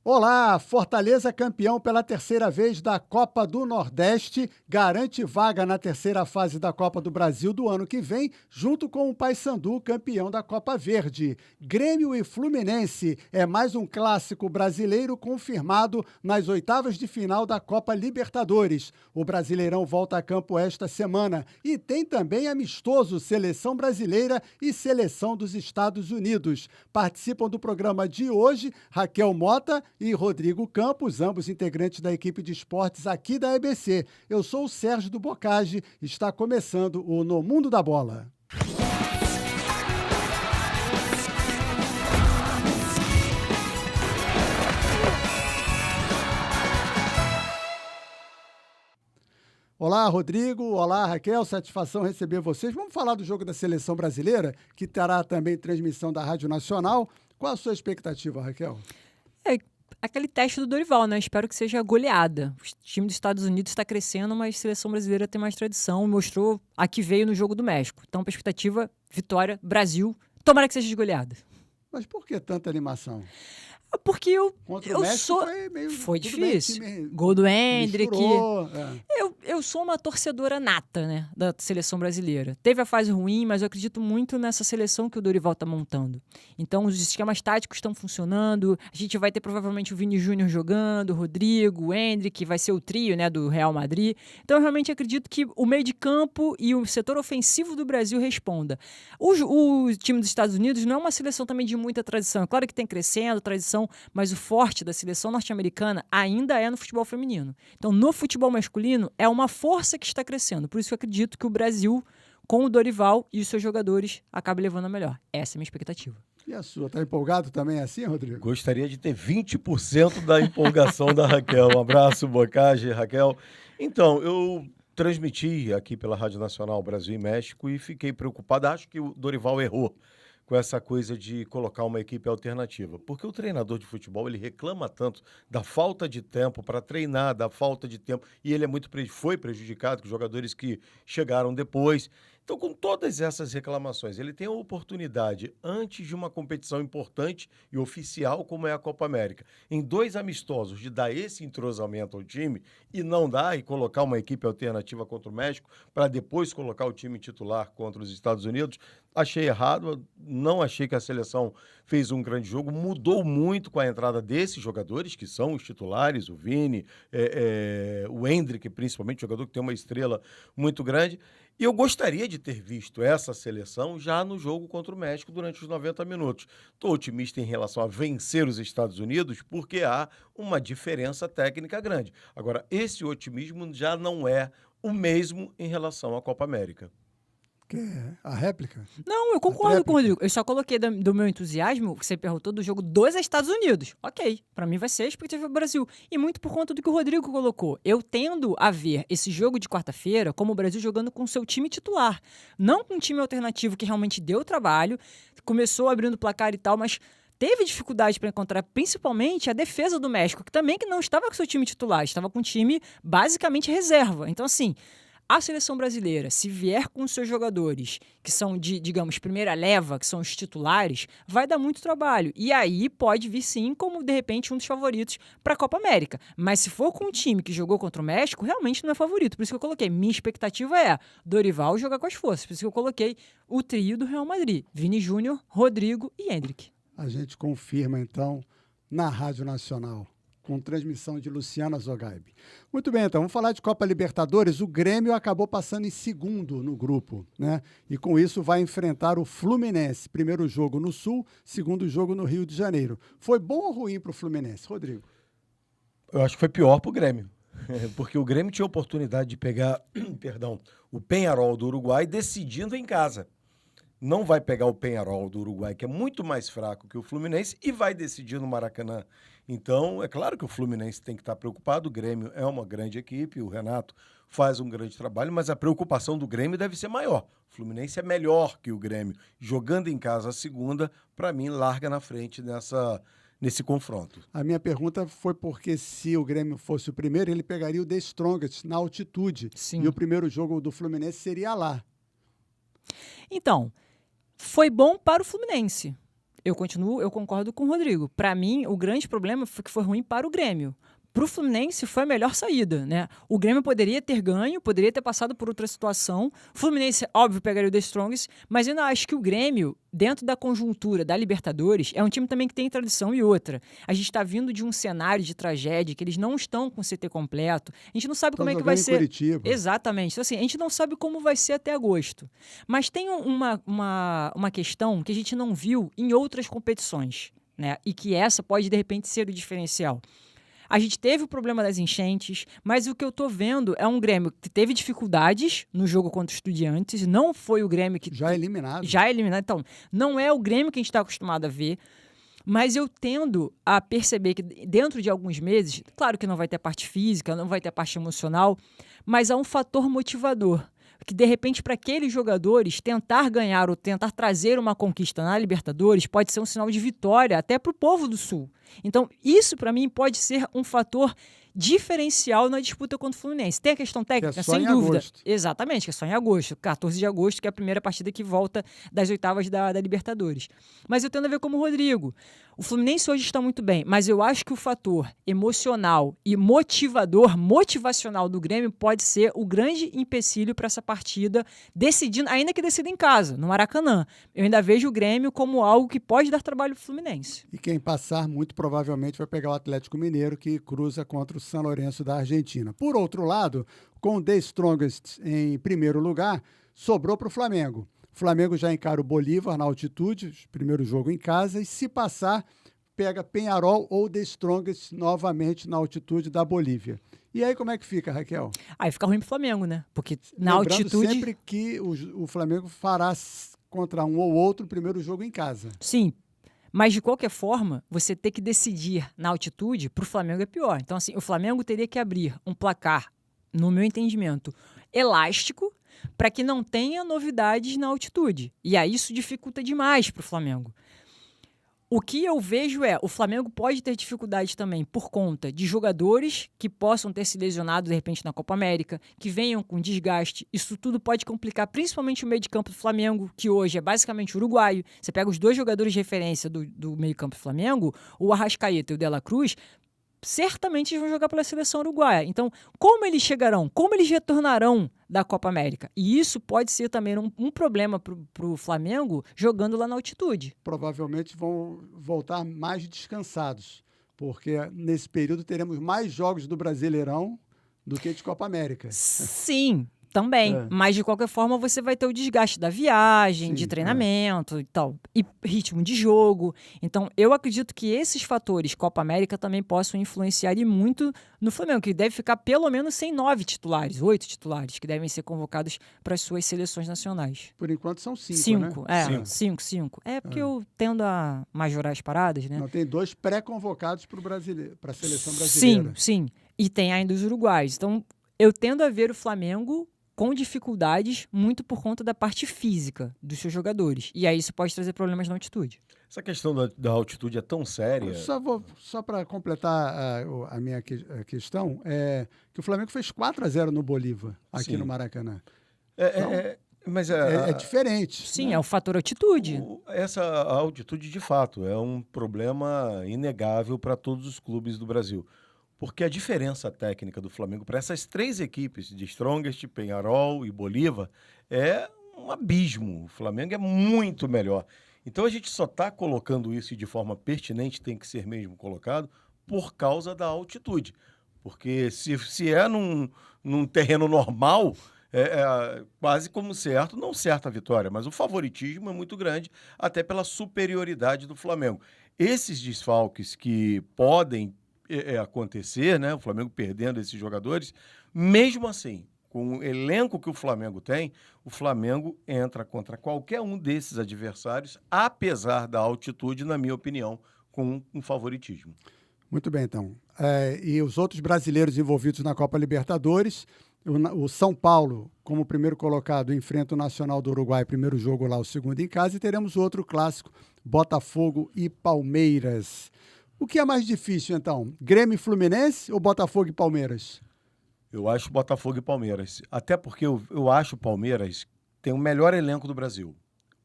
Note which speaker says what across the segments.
Speaker 1: Olá, Fortaleza campeão pela terceira vez da Copa do Nordeste, garante vaga na terceira fase da Copa do Brasil do ano que vem, junto com o Paysandu, campeão da Copa Verde. Grêmio e Fluminense é mais um clássico brasileiro confirmado nas oitavas de final da Copa Libertadores. O Brasileirão volta a campo esta semana e tem também amistoso Seleção Brasileira e Seleção dos Estados Unidos. Participam do programa de hoje Raquel Mota e Rodrigo Campos, ambos integrantes da equipe de esportes aqui da EBC. Eu sou o Sérgio do Bocage, está começando o No Mundo da Bola. Olá, Rodrigo. Olá, Raquel. Satisfação receber vocês. Vamos falar do jogo da Seleção Brasileira, que terá também transmissão da Rádio Nacional. Qual a sua expectativa, Raquel?
Speaker 2: Aquele teste do Dorival, né? Espero que seja goleada. O time dos Estados Unidos está crescendo, mas a seleção brasileira tem mais tradição. Mostrou a que veio no jogo do México. Então, perspectiva, vitória, Brasil. Tomara que seja de goleada.
Speaker 1: Mas por que tanta animação?
Speaker 2: Porque eu
Speaker 1: México
Speaker 2: sou... Foi difícil. Gol do Hendrick. Eu sou uma torcedora nata, né, da seleção brasileira. Teve a fase ruim, mas eu acredito muito nessa seleção que o Dorival está montando. Então, os esquemas táticos estão funcionando. A gente vai ter provavelmente o Vini Júnior jogando, o Rodrigo, o Hendrick, vai ser o trio, né, do Real Madrid. Então, eu realmente acredito que o meio de campo e o setor ofensivo do Brasil responda. O time dos Estados Unidos não é uma seleção também de muita tradição. É claro que tem crescendo, tradição, mas o forte da seleção norte-americana ainda é no futebol feminino. Então, no futebol masculino, é uma força que está crescendo. Por isso que eu acredito que o Brasil, com o Dorival e os seus jogadores, acabe levando a melhor. Essa é a minha expectativa.
Speaker 1: E a sua? Tá empolgado também assim, Rodrigo?
Speaker 3: Gostaria de ter 20% da empolgação da Raquel. Um abraço, Bocage, Raquel. Então, eu transmiti aqui pela Rádio Nacional Brasil e México e fiquei preocupado. Acho que o Dorival errou com essa coisa de colocar uma equipe alternativa. Porque o treinador de futebol, ele reclama tanto da falta de tempo para treinar, da falta de tempo, e ele foi prejudicado com jogadores que chegaram depois. Então, com todas essas reclamações, ele tem a oportunidade, antes de uma competição importante e oficial como é a Copa América, em 2 amistosos, de dar esse entrosamento ao time e não dar e colocar uma equipe alternativa contra o México para depois colocar o time titular contra os Estados Unidos. Achei errado, não achei que a seleção fez um grande jogo, mudou muito com a entrada desses jogadores, que são os titulares, o Vini, o Hendrick, principalmente, jogador que tem uma estrela muito grande. E eu gostaria de ter visto essa seleção já no jogo contra o México durante os 90 minutos. Estou otimista em relação a vencer os Estados Unidos porque há uma diferença técnica grande. Agora, esse otimismo já não é o mesmo em relação à Copa América.
Speaker 1: Quer a réplica?
Speaker 2: Não, eu concordo com o Rodrigo. Eu só coloquei do meu entusiasmo, que você perguntou, do jogo dos Estados Unidos. Ok, pra mim vai ser a expectativa do Brasil. E muito por conta do que o Rodrigo colocou. Eu tendo a ver esse jogo de quarta-feira como o Brasil jogando com seu time titular. Não com um time alternativo que realmente deu trabalho, começou abrindo o placar e tal, mas teve dificuldade para encontrar principalmente a defesa do México, que também que não estava com seu time titular, estava com um time basicamente reserva. Então, assim, a seleção brasileira, se vier com seus jogadores, que são de, digamos, primeira leva, que são os titulares, vai dar muito trabalho. E aí pode vir sim como, de repente, um dos favoritos para a Copa América. Mas se for com um time que jogou contra o México, realmente não é favorito. Por isso que eu coloquei. Minha expectativa é Dorival jogar com as forças. Por isso que eu coloquei o trio do Real Madrid. Vini Júnior, Rodrigo e Hendrick.
Speaker 1: A gente confirma, então, na Rádio Nacional, com transmissão de Luciana Zogaib. Muito bem, então, vamos falar de Copa Libertadores. O Grêmio acabou passando em segundo no grupo, né? E com isso vai enfrentar o Fluminense. Primeiro jogo no Sul, segundo jogo no Rio de Janeiro. Foi bom ou ruim para o Fluminense, Rodrigo?
Speaker 3: Eu acho que foi pior para o Grêmio. Porque o Grêmio tinha a oportunidade de pegar, o Peñarol do Uruguai decidindo em casa. Não vai pegar o Peñarol do Uruguai, que é muito mais fraco que o Fluminense, e vai decidir no Maracanã. Então, é claro que o Fluminense tem que estar preocupado, o Grêmio é uma grande equipe, o Renato faz um grande trabalho, mas a preocupação do Grêmio deve ser maior. O Fluminense é melhor que o Grêmio. Jogando em casa a segunda, para mim, larga na frente nesse confronto.
Speaker 1: A minha pergunta foi porque se o Grêmio fosse o primeiro, ele pegaria o The Strongest na altitude.
Speaker 2: Sim.
Speaker 1: E o primeiro jogo do Fluminense seria lá.
Speaker 2: Então, foi bom para o Fluminense. eu concordo com o Rodrigo. Para mim, o grande problema foi que foi ruim para o Grêmio. Para o Fluminense foi a melhor saída, né? O Grêmio poderia ter ganho, poderia ter passado por outra situação. O Fluminense, óbvio, pegaria o The Strongest, mas eu ainda acho que o Grêmio, dentro da conjuntura da Libertadores, é um time também que tem tradição e outra. A gente está vindo de um cenário de tragédia, que eles não estão com o CT completo. A gente não sabe como é que vai ser.
Speaker 1: Curitiba.
Speaker 2: Exatamente. Então, assim, a gente não sabe como vai ser até agosto. Mas tem uma questão que a gente não viu em outras competições, né? E que essa pode, de repente, ser o diferencial. A gente teve o problema das enchentes, mas o que eu tô vendo é um Grêmio que teve dificuldades no jogo contra os Estudiantes, não foi o Grêmio que...
Speaker 1: Já eliminado.
Speaker 2: Já eliminado, então, não é o Grêmio que a gente está acostumado a ver, mas eu tendo a perceber que dentro de alguns meses, claro que não vai ter parte física, não vai ter parte emocional, mas há um fator motivador, que de repente para aqueles jogadores tentar ganhar ou tentar trazer uma conquista na Libertadores pode ser um sinal de vitória até para o povo do Sul. Então isso para mim pode ser um fator diferencial na disputa contra o Fluminense. Tem a questão técnica, sem dúvida.
Speaker 1: Agosto.
Speaker 2: Exatamente, que é só em agosto, 14 de agosto, que é a primeira partida que volta das oitavas da Libertadores. Mas eu tendo a ver como o Rodrigo. O Fluminense hoje está muito bem, mas eu acho que o fator emocional e motivacional do Grêmio pode ser o grande empecilho para essa partida, decidindo, ainda que decida em casa, no Maracanã. Eu ainda vejo o Grêmio como algo que pode dar trabalho para o Fluminense.
Speaker 1: E quem passar, muito provavelmente, vai pegar o Atlético Mineiro, que cruza contra o São Lourenço da Argentina. Por outro lado, com o The Strongest em primeiro lugar, sobrou para o Flamengo. O Flamengo já encara o Bolívar na altitude, primeiro jogo em casa, e se passar, pega Peñarol ou The Strongest novamente na altitude da Bolívia. E aí como é que fica, Raquel?
Speaker 2: Aí fica ruim pro Flamengo, né? Porque na
Speaker 1: Lembrando
Speaker 2: altitude...
Speaker 1: sempre que o Flamengo fará contra um ou outro o primeiro jogo em casa.
Speaker 2: Sim, mas de qualquer forma, você ter que decidir na altitude, pro Flamengo é pior. Então, assim, o Flamengo teria que abrir um placar, no meu entendimento, elástico, para que não tenha novidades na altitude. E aí isso dificulta demais para o Flamengo. O que eu vejo é, o Flamengo pode ter dificuldade também por conta de jogadores que possam ter se lesionado de repente na Copa América, que venham com desgaste. Isso tudo pode complicar principalmente o meio de campo do Flamengo, que hoje é basicamente uruguaio. Você pega os dois jogadores de referência do meio campo do Flamengo, o Arrascaeta e o De La Cruz, certamente eles vão jogar pela seleção uruguaia. Então, como eles chegarão? Como eles retornarão da Copa América? E isso pode ser também um problema para o Flamengo jogando lá na altitude.
Speaker 1: Provavelmente vão voltar mais descansados, porque nesse período teremos mais jogos do Brasileirão do que de Copa América.
Speaker 2: Sim, também. Mas, de qualquer forma, você vai ter o desgaste da viagem, de treinamento e tal, e ritmo de jogo. Então, eu acredito que esses fatores, Copa América, também possam influenciar e muito no Flamengo, que deve ficar pelo menos sem 8 titulares, que devem ser convocados para as suas seleções nacionais.
Speaker 1: Por enquanto são 5, né?
Speaker 2: Cinco. É porque eu tendo a majorar as paradas, né?
Speaker 1: Não, tem 2 pré-convocados para a seleção brasileira.
Speaker 2: Sim. E tem ainda os uruguaios. Então, eu tendo a ver o Flamengo com dificuldades muito por conta da parte física dos seus jogadores. E aí isso pode trazer problemas na altitude.
Speaker 3: Essa questão da altitude é tão séria...
Speaker 1: Só para completar a minha questão, que o Flamengo fez 4-0 no Bolívar, aqui no Maracanã.
Speaker 3: Mas
Speaker 1: é diferente.
Speaker 2: Sim, né? É o fator altitude.
Speaker 3: Essa altitude, de fato, é um problema inegável para todos os clubes do Brasil. Porque a diferença técnica do Flamengo para essas 3 equipes, de Strongest, Peñarol e Bolívar, é um abismo. O Flamengo é muito melhor. Então a gente só está colocando isso de forma pertinente, tem que ser mesmo colocado, por causa da altitude. Porque se é num terreno normal, é quase como certo, não certa a vitória, mas o favoritismo é muito grande, até pela superioridade do Flamengo. Esses desfalques que podem acontecer, né? O Flamengo perdendo esses jogadores, mesmo assim, com o elenco que o Flamengo tem, o Flamengo entra contra qualquer um desses adversários, apesar da altitude, na minha opinião, com um favoritismo.
Speaker 1: Muito bem, então. E os outros brasileiros envolvidos na Copa Libertadores, o São Paulo, como primeiro colocado, enfrenta o Nacional do Uruguai, primeiro jogo lá, o segundo em casa, e teremos outro clássico, Botafogo e Palmeiras. O que é mais difícil, então? Grêmio e Fluminense ou Botafogo e Palmeiras?
Speaker 3: Eu acho Botafogo e Palmeiras. Até porque eu acho o Palmeiras tem o melhor elenco do Brasil.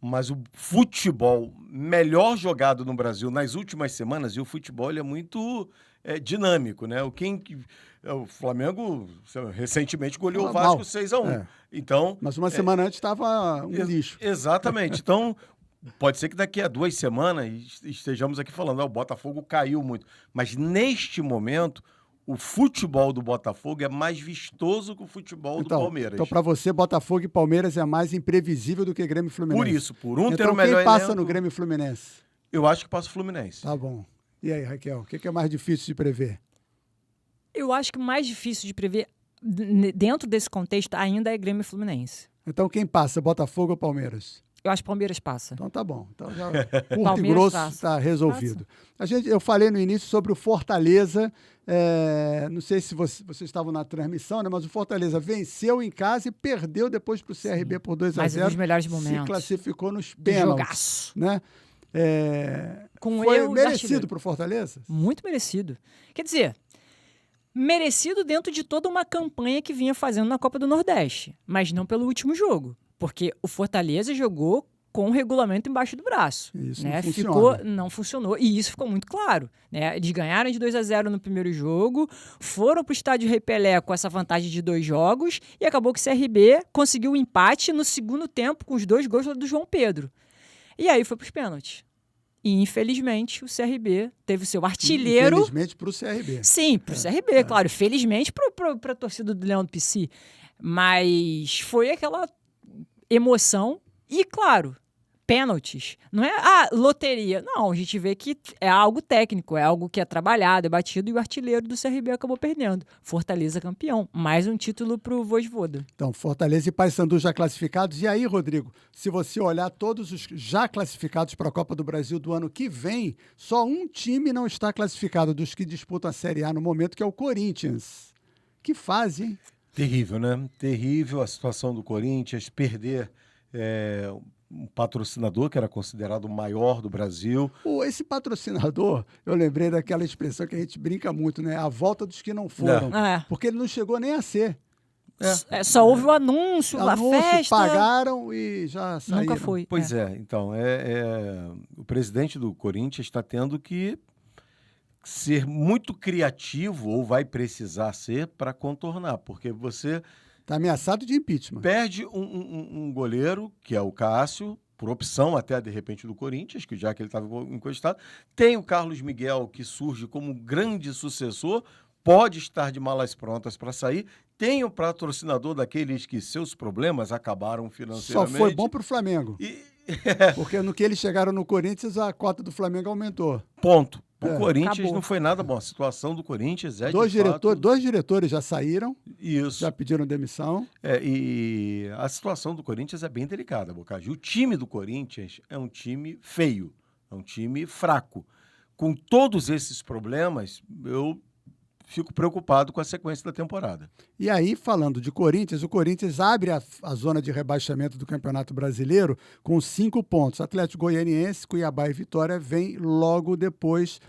Speaker 3: mas o futebol melhor jogado no Brasil nas últimas semanas, e o futebol ele é muito dinâmico, né? O Flamengo recentemente goleou o Vasco 6-1.
Speaker 1: É.
Speaker 3: Então,
Speaker 1: Mas uma semana antes estava um lixo.
Speaker 3: Exatamente. Então, pode ser que daqui a 2 semanas estejamos aqui falando, o Botafogo caiu muito. Mas neste momento, o futebol do Botafogo é mais vistoso que o futebol do Palmeiras.
Speaker 1: Então, para você, Botafogo e Palmeiras é mais imprevisível do que Grêmio e Fluminense.
Speaker 3: Por isso, por um ter
Speaker 1: então,
Speaker 3: o melhor
Speaker 1: quem passa
Speaker 3: elenco,
Speaker 1: no Grêmio e Fluminense?
Speaker 3: eu acho que passa o Fluminense.
Speaker 1: Tá bom. E aí, Raquel, o que é mais difícil de prever?
Speaker 2: Eu acho que o mais difícil de prever dentro desse contexto ainda é Grêmio e Fluminense.
Speaker 1: Então, quem passa, Botafogo ou Palmeiras?
Speaker 2: Eu acho que Palmeiras passa.
Speaker 1: Então tá bom. Então já curto e
Speaker 2: Palmeiras
Speaker 1: grosso
Speaker 2: passa.
Speaker 1: está resolvido. Eu falei no início sobre o Fortaleza. Não sei se vocês estavam na transmissão, né? Mas o Fortaleza venceu em casa e perdeu depois para o CRB por 2-0.
Speaker 2: Mas um dos melhores momentos.
Speaker 1: Se classificou nos
Speaker 2: De
Speaker 1: pênaltis.
Speaker 2: jogaço.
Speaker 1: Né?
Speaker 2: Com
Speaker 1: Foi
Speaker 2: erros
Speaker 1: merecido
Speaker 2: artilheiro.
Speaker 1: para o Fortaleza?
Speaker 2: Muito merecido. Quer dizer, merecido dentro de toda uma campanha que vinha fazendo na Copa do Nordeste, mas não pelo último jogo, porque o Fortaleza jogou com o regulamento embaixo do braço.
Speaker 1: Isso
Speaker 2: né?
Speaker 1: não funciona.
Speaker 2: Não funcionou, e isso ficou muito claro. Né? Eles ganharam de 2-0 no primeiro jogo, foram para o estádio Rei Pelé com essa vantagem de 2 jogos, e acabou que o CRB conseguiu o empate no segundo tempo com os 2 gols do João Pedro. E aí foi para os pênaltis. E, infelizmente, o CRB teve o seu artilheiro...
Speaker 1: Infelizmente para o CRB.
Speaker 2: Sim, para o CRB, claro. Felizmente para a torcida do Leão do Pici. Mas foi aquela emoção. E, claro, pênaltis. Não é loteria. Não, a gente vê que é algo técnico, é algo que é trabalhado, é batido, e o artilheiro do CRB acabou perdendo. Fortaleza campeão. Mais um título para o Vojvoda.
Speaker 1: Então, Fortaleza e Paysandu já classificados. E aí, Rodrigo, se você olhar todos os já classificados para a Copa do Brasil do ano que vem, só um time não está classificado dos que disputam a Série A no momento, que é o Corinthians. Que fase, hein?
Speaker 3: Terrível, né? Terrível a situação do Corinthians, perder um patrocinador que era considerado o maior do Brasil.
Speaker 1: Esse patrocinador, eu lembrei daquela expressão que a gente brinca muito, né? A volta dos que não foram. Porque ele não chegou nem a ser.
Speaker 2: Só houve o anúncio, a festa.
Speaker 1: Pagaram e já saíram.
Speaker 2: Nunca foi.
Speaker 3: Pois então, o presidente do Corinthians está tendo que ser muito criativo, ou vai precisar ser, para contornar, porque você...
Speaker 1: Está ameaçado de impeachment.
Speaker 3: Perde um goleiro, que é o Cássio, por opção até, de repente, do Corinthians, que já que ele estava encostado. Tem o Carlos Miguel, que surge como grande sucessor, pode estar de malas prontas para sair. Tem o patrocinador daqueles que seus problemas acabaram financeiramente.
Speaker 1: Só foi bom para o Flamengo. Porque no que eles chegaram no Corinthians, a cota do Flamengo aumentou.
Speaker 3: Ponto. O Corinthians
Speaker 2: acabou.
Speaker 3: não foi nada bom. A situação do Corinthians
Speaker 1: dois diretores já saíram.
Speaker 3: Isso.
Speaker 1: Já pediram demissão.
Speaker 3: E a situação do Corinthians é bem delicada, Bocage. O time do Corinthians é um time feio, é um time fraco. Com todos esses problemas, eu fico preocupado com a sequência da temporada.
Speaker 1: E aí, falando de Corinthians, o Corinthians abre a zona de rebaixamento do Campeonato Brasileiro com 5 pontos. Atlético Goianiense, Cuiabá e Vitória vem logo depois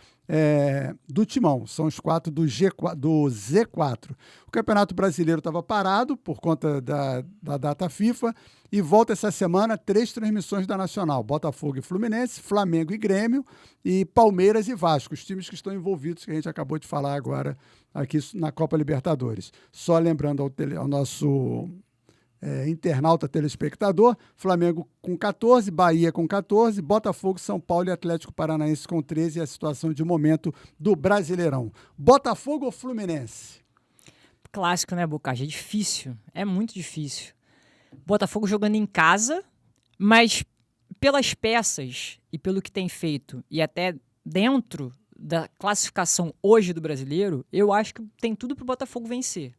Speaker 1: do Timão. São os 4 do Z4. O Campeonato Brasileiro estava parado por conta da data FIFA e volta essa semana 3 transmissões da Nacional. Botafogo e Fluminense, Flamengo e Grêmio e Palmeiras e Vasco, os times que estão envolvidos, que a gente acabou de falar agora aqui na Copa Libertadores. Só lembrando ao nosso internauta telespectador, Flamengo com 14, Bahia com 14, Botafogo, São Paulo e Atlético Paranaense com 13, a situação de momento do Brasileirão. Botafogo ou Fluminense?
Speaker 2: Clássico, né, Bocage? É difícil, é muito difícil. Botafogo jogando em casa, mas pelas peças e pelo que tem feito, e até dentro da classificação hoje do Brasileiro, eu acho que tem tudo para o Botafogo vencer.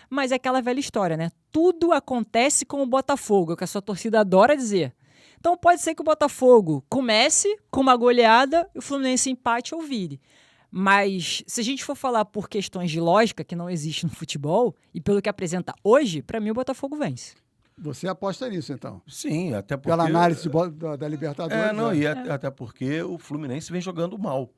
Speaker 2: Mas é aquela velha história, né? Tudo acontece com o Botafogo, é o que a sua torcida adora dizer. Então pode ser que o Botafogo comece com uma goleada e o Fluminense empate ou vire. Mas se a gente for falar por questões de lógica, que não existe no futebol, e pelo que apresenta hoje, para mim o Botafogo vence.
Speaker 1: Você aposta nisso, então?
Speaker 3: Sim, até porque...
Speaker 1: Pela análise da Libertadores.
Speaker 3: E até porque o Fluminense vem jogando mal.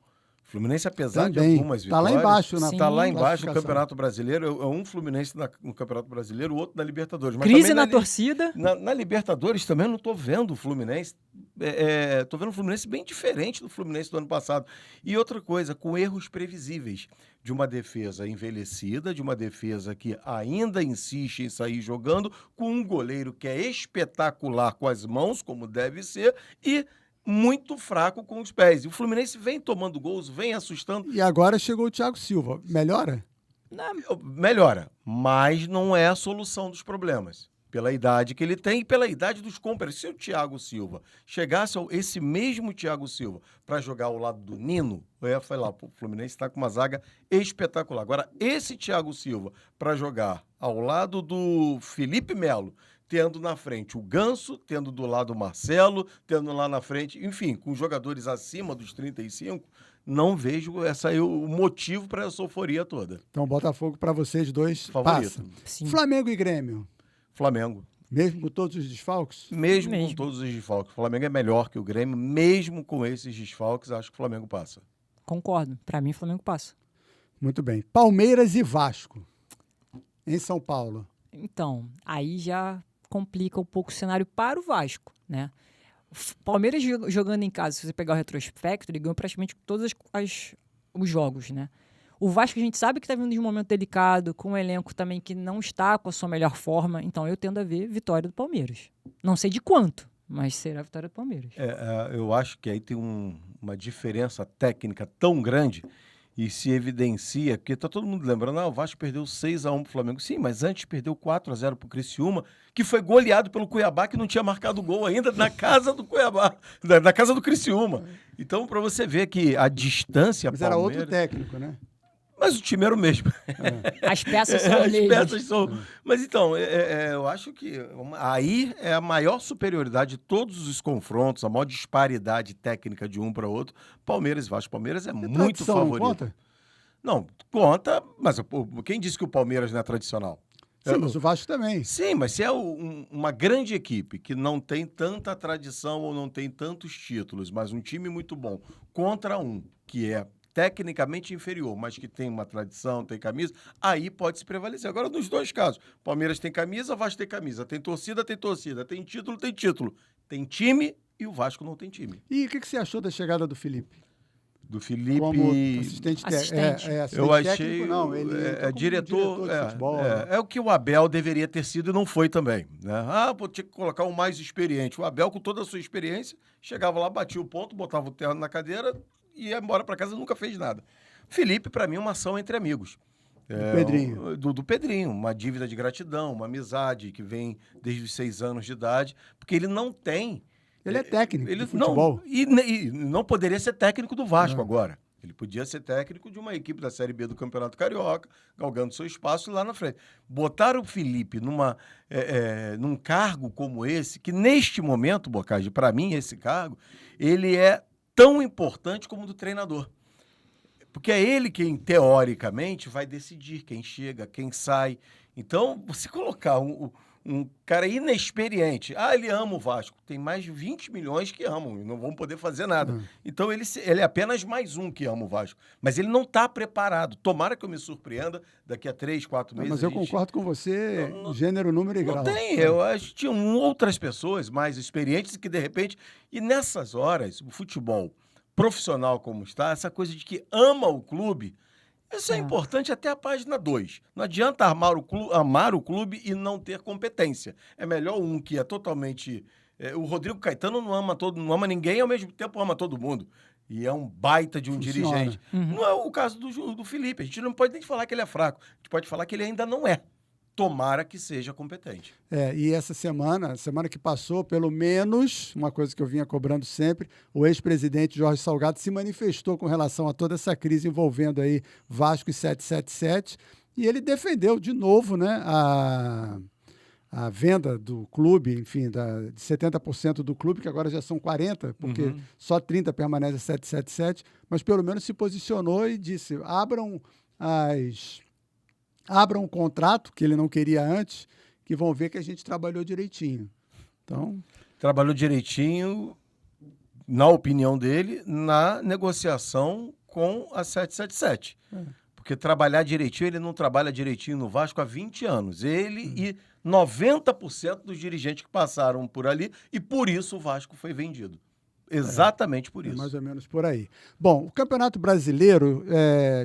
Speaker 3: O Fluminense, apesar de
Speaker 1: Também.
Speaker 3: algumas
Speaker 1: Tá lá
Speaker 3: vitórias...
Speaker 1: embaixo, né?
Speaker 2: Sim.
Speaker 3: Tá lá embaixo no
Speaker 1: Classificação.
Speaker 3: Campeonato Brasileiro. É um Fluminense no Campeonato Brasileiro, o outro na Libertadores. Mas
Speaker 2: Crise
Speaker 3: também
Speaker 2: na torcida.
Speaker 3: Na Libertadores também eu não tô vendo o Fluminense. Tô vendo o Fluminense bem diferente do Fluminense do ano passado. E outra coisa, com erros previsíveis. De uma defesa envelhecida, de uma defesa que ainda insiste em sair jogando, com um goleiro que é espetacular com as mãos, como deve ser, e muito fraco com os pés. E o Fluminense vem tomando gols, vem assustando.
Speaker 1: E agora chegou o Thiago Silva. Melhora?
Speaker 3: Melhora, mas não é a solução dos problemas. Pela idade que ele tem e pela idade dos companheiros. Se o Thiago Silva chegasse esse mesmo Thiago Silva para jogar ao lado do Nino, eu ia falar, o Fluminense está com uma zaga espetacular. Agora, esse Thiago Silva para jogar ao lado do Felipe Melo, tendo na frente o Ganso, tendo do lado o Marcelo, tendo lá na frente, enfim, com jogadores acima dos 35, não vejo o motivo para essa euforia toda.
Speaker 1: Então, Botafogo para vocês dois
Speaker 3: Favorito.
Speaker 1: passa.
Speaker 2: Sim.
Speaker 1: Flamengo e Grêmio.
Speaker 3: Flamengo.
Speaker 1: Mesmo com todos os desfalques?
Speaker 3: Mesmo com
Speaker 2: Mesmo.
Speaker 3: todos os desfalques. O Flamengo é melhor que o Grêmio, mesmo com esses desfalques, acho que o Flamengo passa.
Speaker 2: Concordo. Pra mim, o Flamengo passa.
Speaker 1: Muito bem. Palmeiras e Vasco. Em São Paulo.
Speaker 2: Então, aí já complica um pouco o cenário para o Vasco, né? Palmeiras jogando em casa, se você pegar o retrospecto, ele ganhou praticamente todos os jogos, né? O Vasco a gente sabe que está vindo de um momento delicado, com um elenco também que não está com a sua melhor forma, então eu tendo a ver vitória do Palmeiras. Não sei de quanto, mas será a vitória do Palmeiras.
Speaker 3: Eu acho que aí tem uma diferença técnica tão grande e se evidencia, porque tá todo mundo lembrando, o Vasco perdeu 6-1 pro Flamengo. Sim, mas antes perdeu 4-0 pro Criciúma, que foi goleado pelo Cuiabá, que não tinha marcado gol ainda na casa do Cuiabá, na casa do Criciúma. Então, para você ver que a distância...
Speaker 1: Mas era outro técnico, né?
Speaker 3: Mas o time era o mesmo.
Speaker 2: As peças são as
Speaker 3: As
Speaker 2: mesmas.
Speaker 3: peças são... Mas então, eu acho que aí é a maior superioridade de todos os confrontos, a maior disparidade técnica de um para outro. Palmeiras e Vasco. Palmeiras é muito
Speaker 1: Tradição,
Speaker 3: favorito.
Speaker 1: conta?
Speaker 3: Não, conta, mas quem disse que o Palmeiras não é tradicional?
Speaker 1: Sim, mas o Vasco também.
Speaker 3: Sim, mas se é uma grande equipe que não tem tanta tradição ou não tem tantos títulos, mas um time muito bom, contra um que é tecnicamente inferior, mas que tem uma tradição, tem camisa, aí pode se prevalecer. Agora, nos dois casos, Palmeiras tem camisa, Vasco tem camisa, tem torcida, tem título, tem time e o Vasco não tem time.
Speaker 1: E o que você achou da chegada do Felipe?
Speaker 3: Do Felipe...
Speaker 1: Como assistente técnico.
Speaker 3: Eu achei...
Speaker 1: Não, ele
Speaker 3: diretor
Speaker 1: de futebol.
Speaker 3: é o que o Abel deveria ter sido e não foi também. Né? Tinha que colocar um mais experiente. O Abel, com toda a sua experiência, chegava lá, batia o ponto, botava o terno na cadeira e ia embora para casa e nunca fez nada. Felipe, para mim, é uma ação entre amigos.
Speaker 1: Pedrinho.
Speaker 3: Do Pedrinho, uma dívida de gratidão, uma amizade que vem desde os 6 anos de idade, porque ele não tem...
Speaker 1: Ele é técnico de
Speaker 3: Não,
Speaker 1: futebol.
Speaker 3: e não poderia ser técnico do Vasco agora. Ele podia ser técnico de uma equipe da Série B do Campeonato Carioca, galgando seu espaço lá na frente. Botar o Felipe num cargo como esse, que neste momento, Boccagi, para mim, esse cargo, ele é tão importante como o do treinador. Porque é ele quem, teoricamente, vai decidir quem chega, quem sai. Então, você colocar um cara inexperiente. Ele ama o Vasco. Tem mais de 20 milhões que amam e não vão poder fazer nada. Então, ele é apenas mais um que ama o Vasco. Mas ele não está preparado. Tomara que eu me surpreenda daqui a 3, 4 meses.
Speaker 1: Mas eu concordo com você, gênero, número e grau.
Speaker 3: Não tem. Eu acho que tinham outras pessoas mais experientes que, de repente... E nessas horas, o futebol profissional como está, essa coisa de que ama o clube... Isso é importante até a página 2. Não adianta amar o clube e não ter competência. É melhor um que é totalmente... o Rodrigo Caetano não ama ninguém e ao mesmo tempo ama todo mundo. E é um baita de um dirigente. Não é o caso do Felipe. A gente não pode nem falar que ele é fraco. A gente pode falar que ele ainda não é. Tomara que seja competente.
Speaker 1: E essa semana que passou, pelo menos, uma coisa que eu vinha cobrando sempre, o ex-presidente Jorge Salgado se manifestou com relação a toda essa crise envolvendo aí Vasco e 777, e ele defendeu de novo, né, a venda do clube, enfim, de 70% do clube, que agora já são 40%, porque só 30% permanece a 777, mas pelo menos se posicionou e disse, abram um contrato, que ele não queria antes, que vão ver que a gente trabalhou direitinho. Então...
Speaker 3: Trabalhou direitinho, na opinião dele, na negociação com a 777. Porque trabalhar direitinho, ele não trabalha direitinho no Vasco há 20 anos. Ele e 90% dos dirigentes que passaram por ali, e por isso o Vasco foi vendido. Exatamente por isso.
Speaker 1: Mais ou menos por aí. Bom, o Campeonato Brasileiro,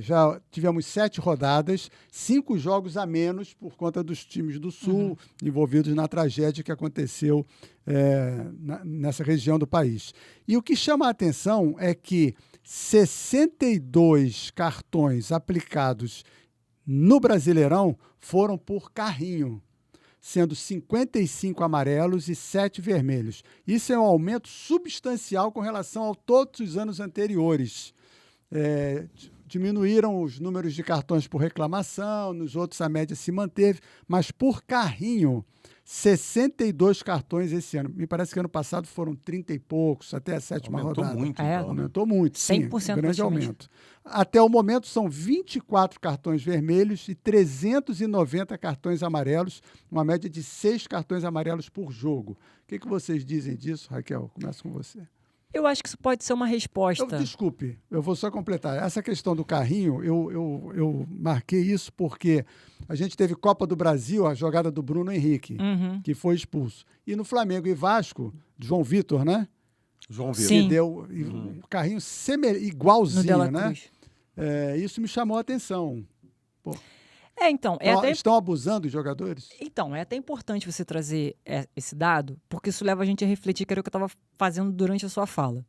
Speaker 1: já tivemos 7 rodadas, 5 jogos a menos por conta dos times do Sul envolvidos na tragédia que aconteceu nessa região do país. E o que chama a atenção é que 62 cartões aplicados no Brasileirão foram por carrinho, sendo 55 amarelos e 7 vermelhos. Isso é um aumento substancial com relação a todos os anos anteriores. Diminuíram os números de cartões por reclamação, nos outros a média se manteve, mas por carrinho, 62 cartões esse ano. Me parece que ano passado foram 30 e poucos, até a 7ª rodada.
Speaker 3: Aumentou muito, então.
Speaker 1: Aumentou muito, sim.
Speaker 2: 100%
Speaker 1: Grande aumento. Até o momento são 24 cartões vermelhos e 390 cartões amarelos, uma média de 6 cartões amarelos por jogo. O que vocês dizem disso, Raquel? Começo com você.
Speaker 2: Eu acho que isso pode ser uma resposta.
Speaker 1: Desculpe, eu vou só completar. Essa questão do carrinho, eu marquei isso porque a gente teve Copa do Brasil, a jogada do Bruno Henrique, que foi expulso. E no Flamengo e Vasco, João Vitor, né?
Speaker 3: João Vitor.
Speaker 2: Sim.
Speaker 1: Que deu um carrinho igualzinho,
Speaker 2: No Dela
Speaker 1: né?
Speaker 2: Cruz.
Speaker 1: Isso me chamou a atenção. Pô,
Speaker 2: Estão
Speaker 1: abusando dos jogadores?
Speaker 2: Então, é até importante você trazer esse dado, porque isso leva a gente a refletir, que era o que eu estava fazendo durante a sua fala.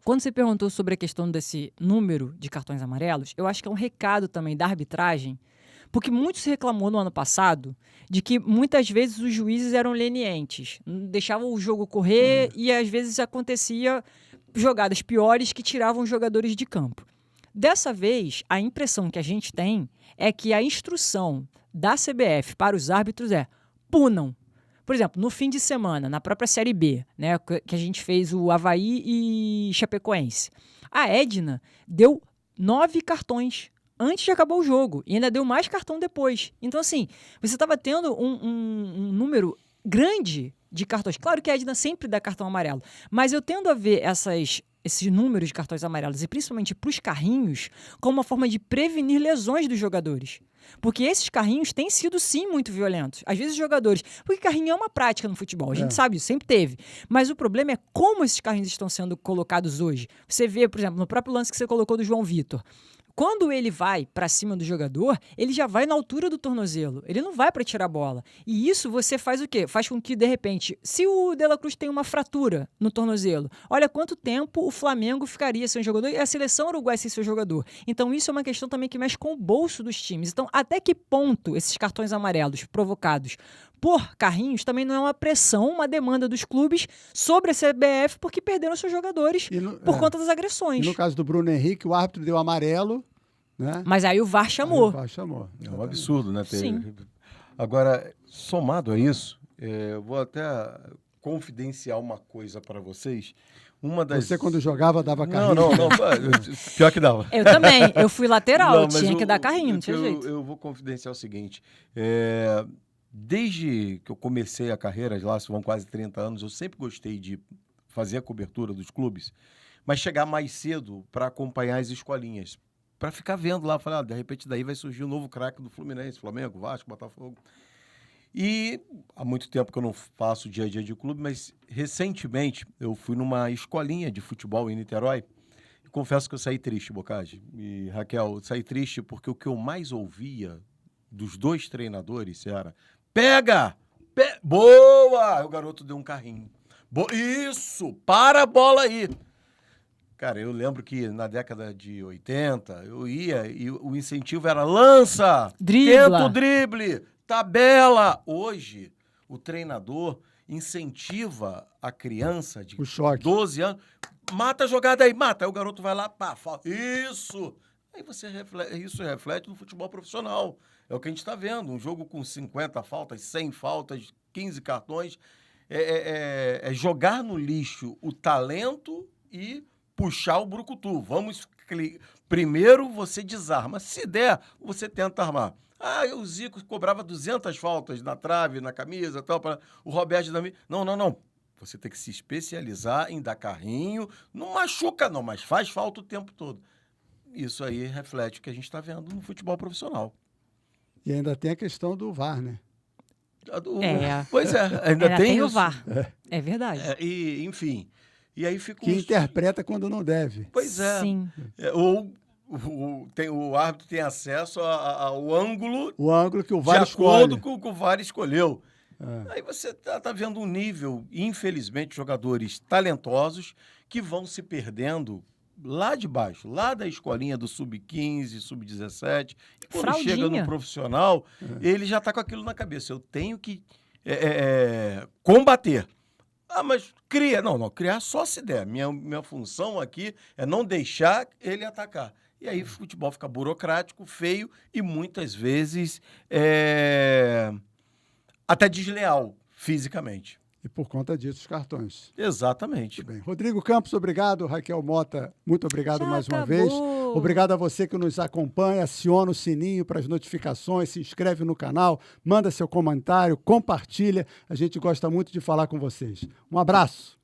Speaker 2: Quando você perguntou sobre a questão desse número de cartões amarelos, eu acho que é um recado também da arbitragem, porque muito se reclamou no ano passado de que muitas vezes os juízes eram lenientes, deixavam o jogo correr e às vezes acontecia jogadas piores que tiravam os jogadores de campo. Dessa vez, a impressão que a gente tem é que a instrução da CBF para os árbitros é punam. Por exemplo, no fim de semana, na própria Série B, né, que a gente fez o Avaí e Chapecoense, a Edna deu 9 cartões antes de acabar o jogo e ainda deu mais cartão depois. Então, assim, você estava tendo um número grande de cartões. Claro que a Edna sempre dá cartão amarelo, mas eu tendo a ver esses números de cartões amarelos, e principalmente para os carrinhos, como uma forma de prevenir lesões dos jogadores. Porque esses carrinhos têm sido, sim, muito violentos. Às vezes, os jogadores... Porque carrinho é uma prática no futebol, a gente sabe isso, sempre teve. Mas o problema é como esses carrinhos estão sendo colocados hoje. Você vê, por exemplo, no próprio lance que você colocou do João Vitor. Quando ele vai para cima do jogador, ele já vai na altura do tornozelo. Ele não vai para tirar a bola. E isso você faz o quê? Faz com que, de repente, se o De La Cruz tem uma fratura no tornozelo, olha quanto tempo o Flamengo ficaria sem o jogador e a seleção uruguaia sem seu jogador. Então isso é uma questão também que mexe com o bolso dos times. Então até que ponto esses cartões amarelos provocados por carrinhos também não é uma pressão, uma demanda dos clubes sobre a CBF porque perderam seus jogadores por conta das agressões.
Speaker 1: E no caso do Bruno Henrique, o árbitro deu amarelo, né?
Speaker 2: Mas aí o VAR chamou.
Speaker 3: É um absurdo, né?
Speaker 2: Sim.
Speaker 3: Agora, somado a isso, eu vou até confidenciar uma coisa para vocês.
Speaker 1: Você, quando jogava, dava carrinho?
Speaker 3: Não. Pior que dava.
Speaker 2: Eu também. Eu fui lateral, tinha que dar carrinho, não tinha jeito.
Speaker 3: Eu vou confidenciar o seguinte. Desde que eu comecei a carreira, lá vão quase 30 anos, eu sempre gostei de fazer a cobertura dos clubes, mas chegar mais cedo para acompanhar as escolinhas, para ficar vendo lá, falar, de repente daí vai surgir um novo craque do Fluminense, Flamengo, Vasco, Botafogo. E há muito tempo que eu não faço dia a dia de clube, mas recentemente eu fui numa escolinha de futebol em Niterói e confesso que eu saí triste, Boccagi. E Raquel, eu saí triste porque o que eu mais ouvia dos dois treinadores era pega! Boa! O garoto deu um carrinho. Isso! Para a bola aí! Cara, eu lembro que na década de 80 eu ia e o incentivo era lança!
Speaker 2: Dribla!
Speaker 3: Tenta o drible! Tabela! Hoje, o treinador incentiva a criança de 12 anos, mata a jogada aí, mata. Aí o garoto vai lá, pá, falta. Isso! Aí isso reflete no futebol profissional. É o que a gente está vendo, um jogo com 50 faltas, 100 faltas, 15 cartões. É jogar no lixo o talento e puxar o brucutu. Primeiro você desarma. Se der, você tenta armar. O Zico cobrava 200 faltas na trave, na camisa, tal, para o Roberto Dinamite. Não. Você tem que se especializar em dar carrinho. Não machuca, não, mas faz falta o tempo todo. isso aí reflete o que a gente está vendo no futebol profissional.
Speaker 1: E ainda tem a questão do VAR, né?
Speaker 3: Pois é, ainda tem
Speaker 2: o
Speaker 3: isso.
Speaker 2: VAR. É verdade.
Speaker 3: Enfim, e aí fica
Speaker 1: Que interpreta quando não deve.
Speaker 3: Pois é.
Speaker 2: Sim.
Speaker 3: O árbitro tem acesso ao ângulo,
Speaker 1: O ângulo que o VAR
Speaker 3: de acordo
Speaker 1: escolhe.
Speaker 3: com o que o VAR escolheu.
Speaker 1: É.
Speaker 3: Aí você tá vendo um nível, infelizmente, jogadores talentosos que vão se perdendo lá de baixo, lá da escolinha do sub-15, sub-17. E quando
Speaker 2: Fraldinha.
Speaker 3: chega no profissional, ele já está com aquilo na cabeça. Eu tenho que combater. Mas cria. Não, criar só se der. Minha função aqui é não deixar ele atacar. E aí o futebol fica burocrático, feio e muitas vezes até desleal fisicamente.
Speaker 1: E por conta disso, os cartões.
Speaker 3: Exatamente.
Speaker 1: Muito bem. Rodrigo Campos, obrigado. Raquel Mota, muito obrigado
Speaker 2: Já
Speaker 1: mais uma
Speaker 2: acabou.
Speaker 1: vez. Obrigado a você que nos acompanha. Aciona o sininho para as notificações, se inscreve no canal, manda seu comentário, compartilha. A gente gosta muito de falar com vocês. Um abraço.